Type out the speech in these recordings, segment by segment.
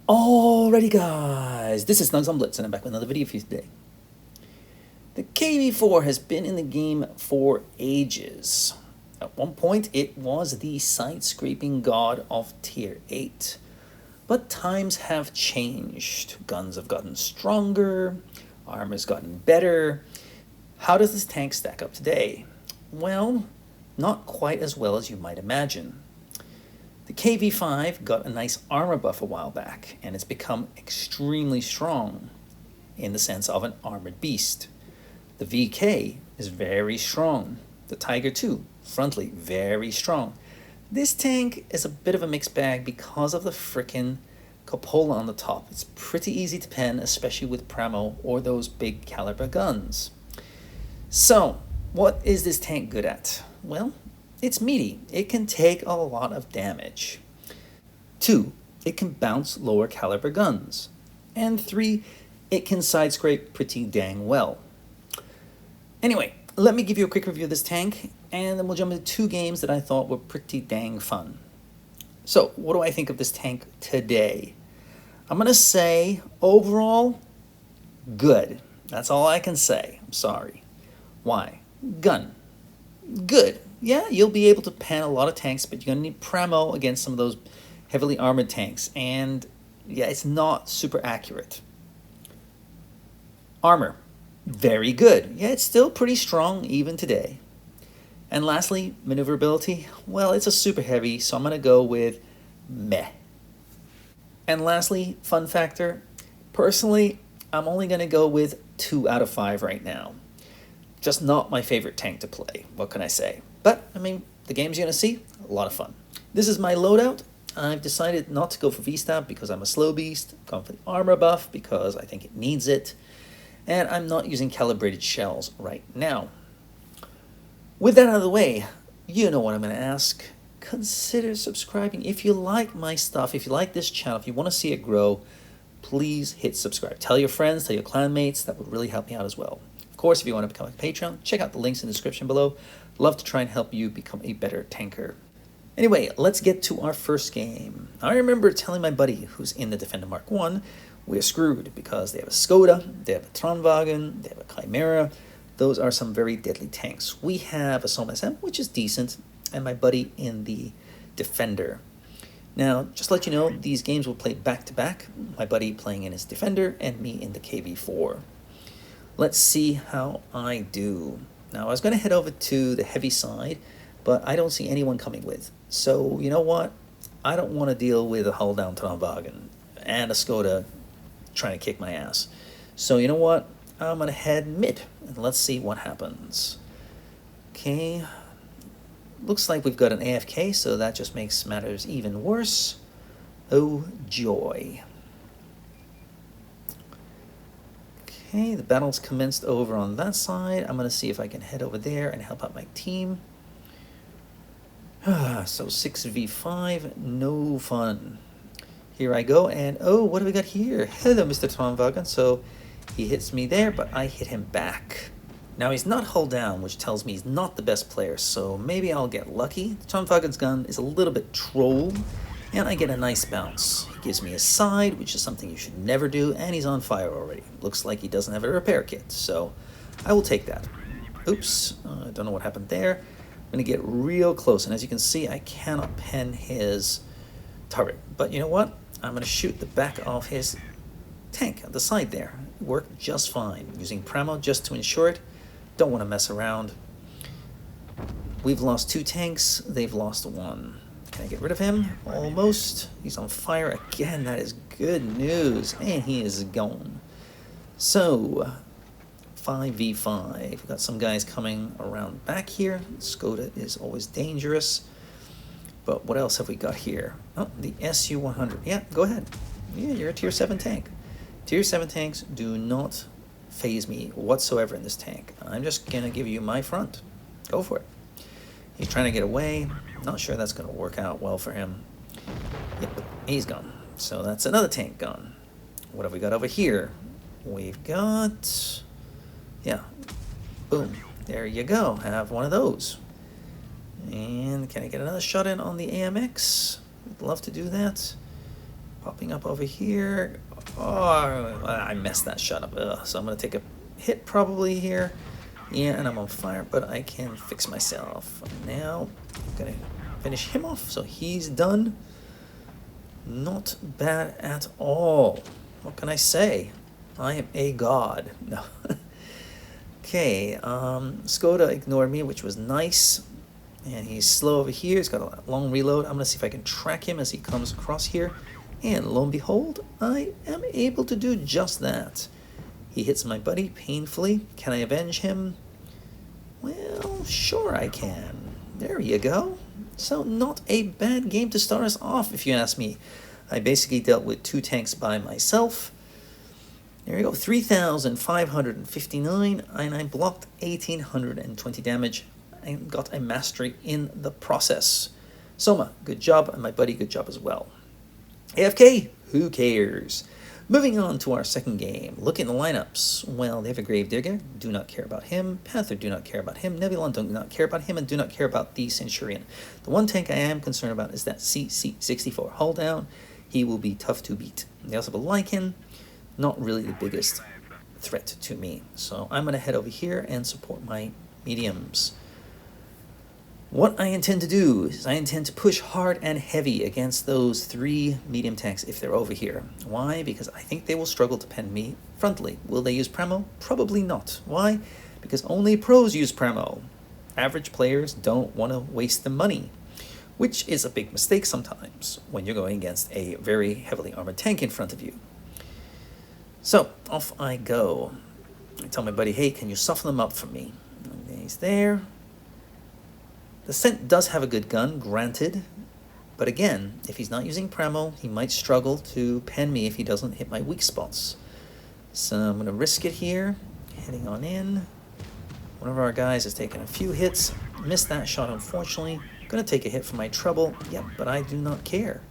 Alrighty guys, this is snugsonblitz and I'm back with another video for you today. The KV-4 has been in the game for ages. At one point it was the side-scraping god of Tier 8. But times have changed. Guns have gotten stronger, armor's gotten better. How does this tank stack up today? Well, not quite as well as you might imagine. The KV-5 got a nice armor buff a while back, and it's become extremely strong in the sense of an armored beast. The VK is very strong. The Tiger 2, frontally, very strong. This tank is a bit of a mixed bag because of the frickin' cupola on the top. It's pretty easy to pen, especially with Pramo or those big caliber guns. So, what is this tank good at? Well, it's meaty. It can take a lot of damage. 2, it can bounce lower caliber guns. And 3, it can side scrape pretty dang well. Anyway, let me give you a quick review of this tank, and then we'll jump into 2 games that I thought were pretty dang fun. So, what do I think of this tank today? I'm going to say, overall, good. That's all I can say. I'm sorry. Why? Gun. Good. Yeah, you'll be able to pen a lot of tanks, but you're going to need Pramo against some of those heavily armored tanks. And yeah, it's not super accurate. Armor. Very good. Yeah, it's still pretty strong even today. And lastly, maneuverability. Well, it's a super heavy, so I'm going to go with meh. And lastly, fun factor. Personally, I'm only going to go with 2 out of 5 right now. Just not my favorite tank to play. What can I say? But, I mean, the games you're going to see, a lot of fun. This is my loadout. I've decided not to go for V-Stab because I'm a slow beast. I've gone for the armor buff because I think it needs it. And I'm not using calibrated shells right now. With that out of the way, you know what I'm going to ask. Consider subscribing. If you like my stuff, if you like this channel, if you want to see it grow, please hit subscribe. Tell your friends, tell your clanmates. That would really help me out as well. Of course, if you want to become a Patreon, check out the links in the description below. Love to try and help you become a better tanker. Anyway, let's get to our first game. I remember telling my buddy who's in the Defender Mark 1, we're screwed because they have a Skoda, they have a Tronwagen, they have a Chimera. Those are some very deadly tanks. We have a Soma SM, which is decent, and my buddy in the Defender. Now, just to let you know, these games will play back to back. My buddy playing in his Defender and me in the KV-4. Let's see how I do. Now, I was going to head over to the heavy side, but I don't see anyone coming with. So, you know what? I don't want to deal with a hull-down Tronwagen and a Skoda trying to kick my ass. So, you know what? I'm going to head mid, and let's see what happens. Okay. Looks like we've got an AFK, so that just makes matters even worse. Oh, joy. Okay, the battle's commenced over on that side. I'm going to see if I can head over there and help out my team. So 6v5, no fun. Here I go, and oh, what do we got here? Hello, Mr. Tronwagen. So he hits me there, but I hit him back. Now he's not hull down, which tells me he's not the best player, so maybe I'll get lucky. The Tronwagen's gun is a little bit troll, and I get a nice bounce. He gives me a side, which is something you should never do, and he's on fire already. Looks like he doesn't have a repair kit, so I will take that. Oops, I don't know what happened there. I'm going to get real close, and as you can see, I cannot pen his turret. But you know what? I'm going to shoot the back of his tank on the side there. It worked just fine. Using Pramo just to ensure it. Don't want to mess around. We've lost 2 tanks. They've lost 1. Can I get rid of him? Almost. He's on fire again. That is good news. And he is gone. So, 5v5. We've got some guys coming around back here. Skoda is always dangerous. But what else have we got here? Oh, the SU-100. Yeah, go ahead. Yeah, you're a Tier 7 tank. Tier 7 tanks do not phase me whatsoever in this tank. I'm just going to give you my front. Go for it. He's trying to get away. Not sure that's going to work out well for him. Yep, he's gone. So that's another tank gone. What have we got over here? We've got... yeah. Boom. There you go. Have one of those. And can I get another shot in on the AMX? I'd love to do that. Popping up over here. Oh, I messed that shot up. Ugh. So I'm going to take a hit probably here. Yeah, and I'm on fire, but I can fix myself. Now, I'm going to finish him off, so he's done. Not bad at all. What can I say? I am a god. No. Okay, Skoda ignored me, which was nice. And he's slow over here. He's got a long reload. I'm going to see if I can track him as he comes across here. And lo and behold, I am able to do just that. He hits my buddy painfully. Can I avenge him? Well, sure I can. There you go. So not a bad game to start us off, if you ask me. I basically dealt with 2 tanks by myself. There you go, 3,559, and I blocked 1,820 damage and got a mastery in the process. Soma, good job, and my buddy, good job as well. AFK, who cares? Moving on to our second game. Look at the lineups. Well, they have a Gravedigger, do not care about him. Panther, do not care about him. Nebulon, do not care about him, and do not care about the Centurion. The one tank I am concerned about is that CC-64. Hold down, he will be tough to beat. They also have a Lycan, not really the biggest threat to me. So I'm going to head over here and support my mediums. What I intend to do is I intend to push hard and heavy against those 3 medium tanks if they're over here. Why? Because I think they will struggle to pen me frontally. Will they use Premo? Probably not. Why? Because only pros use Premo. Average players don't want to waste the money, which is a big mistake sometimes when you're going against a very heavily armored tank in front of you. So, off I go. I tell my buddy, hey, can you soften them up for me? And he's there. The Cent does have a good gun, granted. But again, if he's not using Premo, he might struggle to pen me if he doesn't hit my weak spots. So I'm going to risk it here. Heading on in. One of our guys has taken a few hits. Missed that shot, unfortunately. Going to take a hit for my trouble. Yep, but I do not care.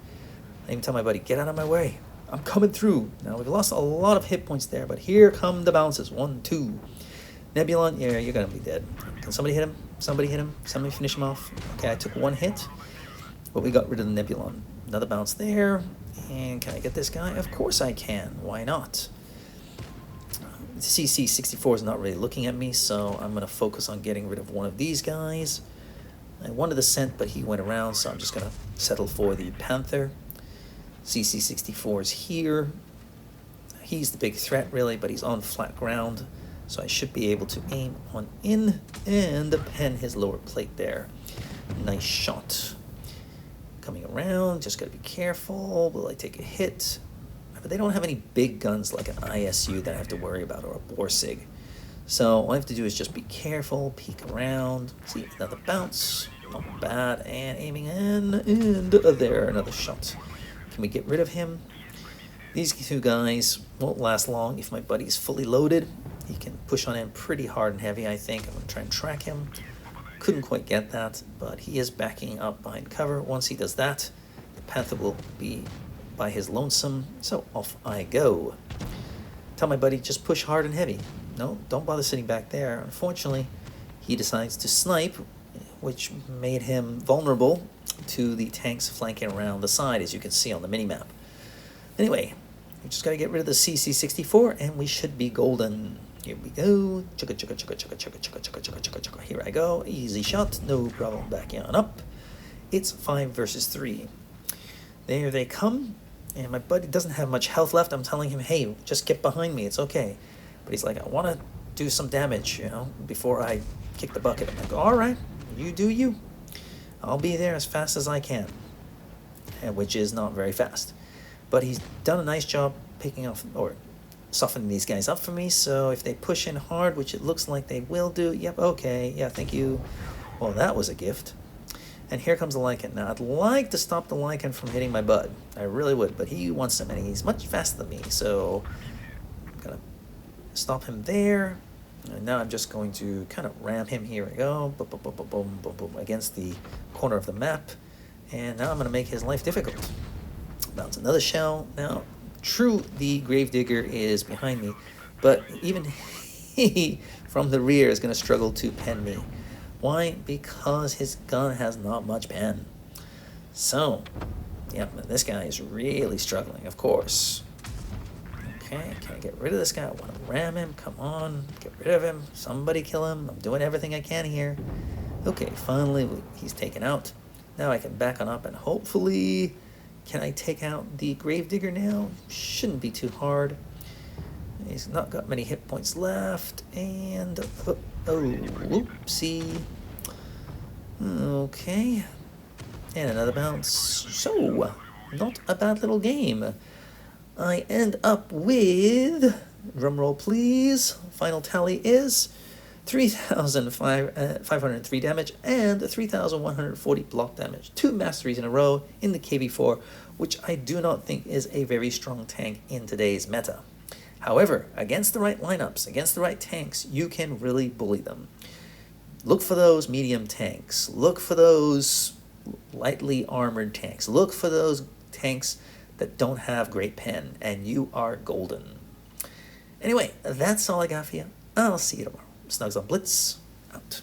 I even tell my buddy, get out of my way. I'm coming through. Now, we've lost a lot of hit points there, but here come the bounces. 1, 2. Nebulon, yeah, you're going to be dead. Can somebody hit him? Somebody hit him? Somebody finish him off? Okay, I took 1 hit, but we got rid of the Nebulon. Another bounce there. And can I get this guy? Of course I can. Why not? The CC-64 is not really looking at me, so I'm going to focus on getting rid of one of these guys. I wanted the Cent, but he went around, so I'm just going to settle for the Panther. CC-64 is here. He's the big threat, really, but he's on flat ground, so I should be able to aim on in and pen his lower plate there. Nice shot. Coming around, just got to be careful. Will I take a hit? But they don't have any big guns like an ISU that I have to worry about, or a Borsig. So all I have to do is just be careful, peek around, see another bounce. Not bad, and aiming in, and there, another shot. Can we get rid of him? These 2 guys won't last long if my buddy's fully loaded. He can push on in pretty hard and heavy, I think. I'm going to try and track him. Couldn't quite get that, but he is backing up behind cover. Once he does that, the Panther will be by his lonesome. So off I go. Tell my buddy, just push hard and heavy. No, don't bother sitting back there. Unfortunately, he decides to snipe, which made him vulnerable to the tanks flanking around the side, as you can see on the minimap. Anyway, we just got to get rid of the CC-64, and we should be golden. Here we go. Chugga, chugga, chugga, chugga, chugga, chugga, chugga, chugga, chugga, chugga. Here I go. Easy shot. No problem. Backing on up. It's 5 versus 3. There they come. And my buddy doesn't have much health left. I'm telling him, hey, just get behind me. It's okay. But he's like, I want to do some damage, you know, before I kick the bucket. I'm like, all right, you do you. I'll be there as fast as I can. And which is not very fast. But he's done a nice job picking off, or softening these guys up for me. So if they push in hard, which it looks like they will do, yep, okay, yeah, thank you. Well, that was a gift. And here comes the Lycan. Now, I'd like to stop the Lycan from hitting my bud. I really would, but he wants him, and he's much faster than me. So I'm going to stop him there. And now I'm just going to kind of ram him. Here we go. Boom, boom, boom, boom, boom, boom, boom, against the corner of the map. And now I'm going to make his life difficult. Bounce another shell. Now, true, the Gravedigger is behind me, but even he from the rear is going to struggle to pen me. Why? Because his gun has not much pen. So, Yep, this guy is really struggling, of course. Okay, can I get rid of this guy? I want to ram him. Come on, get rid of him. Somebody kill him. I'm doing everything I can here. Okay, finally he's taken out. Now I can back on up and hopefully... Can I take out the Gravedigger now? Shouldn't be too hard. He's not got many hit points left. And... oh, whoopsie. Okay. And another bounce. So, not a bad little game. I end up with... Drumroll, please. Final tally is 3,503 damage and 3,140 block damage. 2 masteries in a row in the KV-4, which I do not think is a very strong tank in today's meta. However, against the right lineups, against the right tanks, you can really bully them. Look for those medium tanks. Look for those lightly armored tanks. Look for those tanks that don't have great pen, and you are golden. Anyway, that's all I got for you. I'll see you tomorrow. Snugs on Blitz, out.